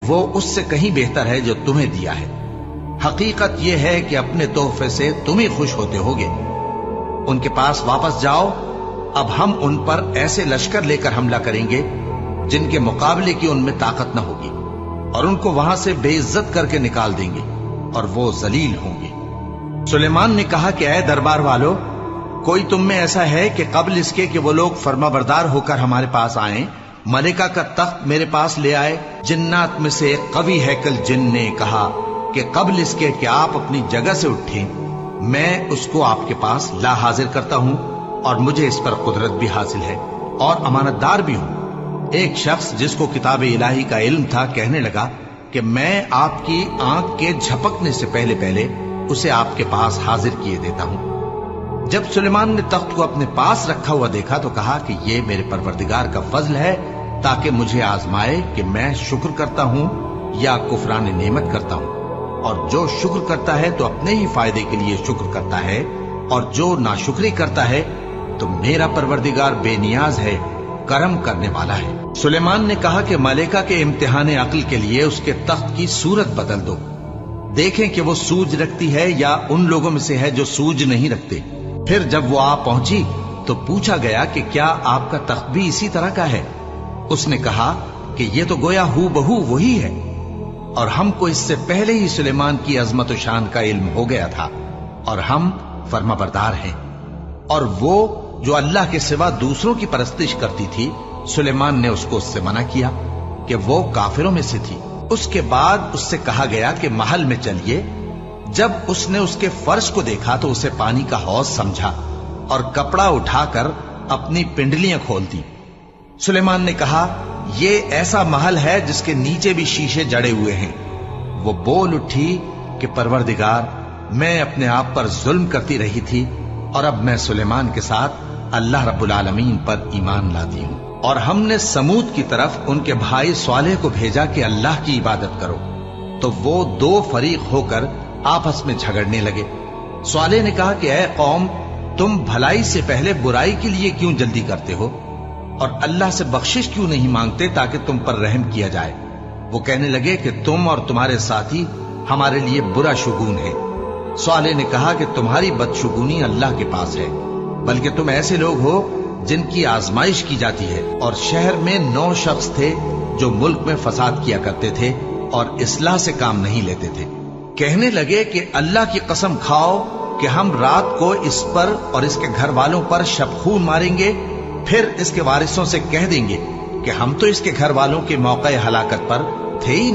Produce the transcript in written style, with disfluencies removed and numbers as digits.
وہ اس سے کہیں بہتر ہے جو تمہیں دیا ہے۔ حقیقت یہ ہے کہ اپنے تحفے سے تم ہی خوش ہوتے ہوگے۔ ان کے پاس واپس جاؤ، اب ہم ان پر ایسے لشکر لے کر حملہ کریں گے جن کے مقابلے کی ان میں طاقت نہ ہوگی، اور ان کو وہاں سے بے عزت کر کے نکال دیں گے اور وہ ذلیل ہوں گے۔ سلیمان نے کہا کہ اے دربار والو، کوئی تم میں ایسا ہے کہ قبل اس کے کہ وہ لوگ فرما بردار ہو کر ہمارے پاس آئیں، ملکہ کا تخت میرے پاس لے آئے؟ جنات میں سے ایک قوی ہیکل جن نے کہا کہ قبل اس کے کہ آپ اپنی جگہ سے اٹھیں میں اس کو آپ کے پاس لا حاضر کرتا ہوں، اور مجھے اس پر قدرت بھی حاصل ہے اور امانت دار بھی ہوں۔ ایک شخص جس کو کتاب الہی کا علم تھا کہنے لگا کہ میں آپ کی آنکھ کے جھپکنے سے پہلے پہلے اسے آپ کے پاس حاضر کیے دیتا ہوں۔ جب سلیمان نے تخت کو اپنے پاس رکھا ہوا دیکھا تو کہا کہ یہ میرے پروردگار کا فضل ہے تاکہ مجھے آزمائے کہ میں شکر کرتا ہوں یا کفران نعمت کرتا ہوں، اور جو شکر کرتا ہے تو اپنے ہی فائدے کے لیے شکر کرتا ہے، اور جو ناشکری کرتا ہے تو میرا پروردگار بے نیاز ہے، کرم کرنے والا ہے۔ سلیمان نے کہا کہ ملکہ کے امتحان عقل کے لیے اس کے تخت کی صورت بدل دو، دیکھیں کہ وہ سوج رکھتی ہے یا ان لوگوں میں سے ہے جو سوج نہیں رکھتے۔ پھر جب وہ آ پہنچی تو پوچھا گیا کہ کیا آپ کا تخت بھی اسی طرح کا ہے؟ اس نے کہا کہ یہ تو گویا ہو بہو وہی ہے، اور ہم کو اس سے پہلے ہی سلیمان کی عظمت و شان کا علم ہو گیا تھا، اور ہم فرما بردار ہیں۔ اور وہ جو اللہ کے سوا دوسروں کی پرستش کرتی تھی، سلیمان نے اس کو اس سے منع کیا کہ وہ کافروں میں سے تھی۔ اس کے بعد اس سے کہا گیا کہ محل میں چلیے۔ جب اس نے اس کے فرش کو دیکھا تو اسے پانی کا حوض سمجھا اور کپڑا اٹھا کر اپنی پنڈلیاں کھول دی۔ سلیمان نے کہا یہ ایسا محل ہے جس کے نیچے بھی شیشے جڑے ہوئے ہیں۔ وہ بول اٹھی کہ پروردگار، میں اپنے آپ پر ظلم کرتی رہی تھی، اور اب میں سلیمان کے ساتھ اللہ رب العالمین پر ایمان لاتی ہوں۔ اور ہم نے سمود کی طرف ان کے بھائی صالح کو بھیجا کہ اللہ کی عبادت کرو، تو وہ دو فریق ہو کر آپس میں جھگڑنے لگے۔ صالح نے کہا کہ اے قوم، تم بھلائی سے پہلے برائی کے لیے کیوں جلدی کرتے ہو، اور اللہ سے بخشش کیوں نہیں مانگتے تاکہ تم پر رحم کیا جائے؟ وہ کہنے لگے کہ تم اور تمہارے ساتھی ہمارے لیے برا شگون ہے۔ صالح نے کہا کہ تمہاری بدشگونی اللہ کے پاس ہے، بلکہ تم ایسے لوگ ہو جن کی آزمائش کی جاتی ہے۔ اور شہر میں 9 شخص تھے جو ملک میں فساد کیا کرتے تھے اور اصلاح سے کام نہیں لیتے تھے۔ کہنے لگے کہ اللہ کی قسم کھاؤ کہ ہم رات کو اس پر اور اس کے گھر والوں پر شبخون ماریں گے، پھر اس کے وارثوں سے کہہ دیں گے کہ ہم تو اس کے گھر والوں کے موقع ہلاکت پر تھے ہی نہیں۔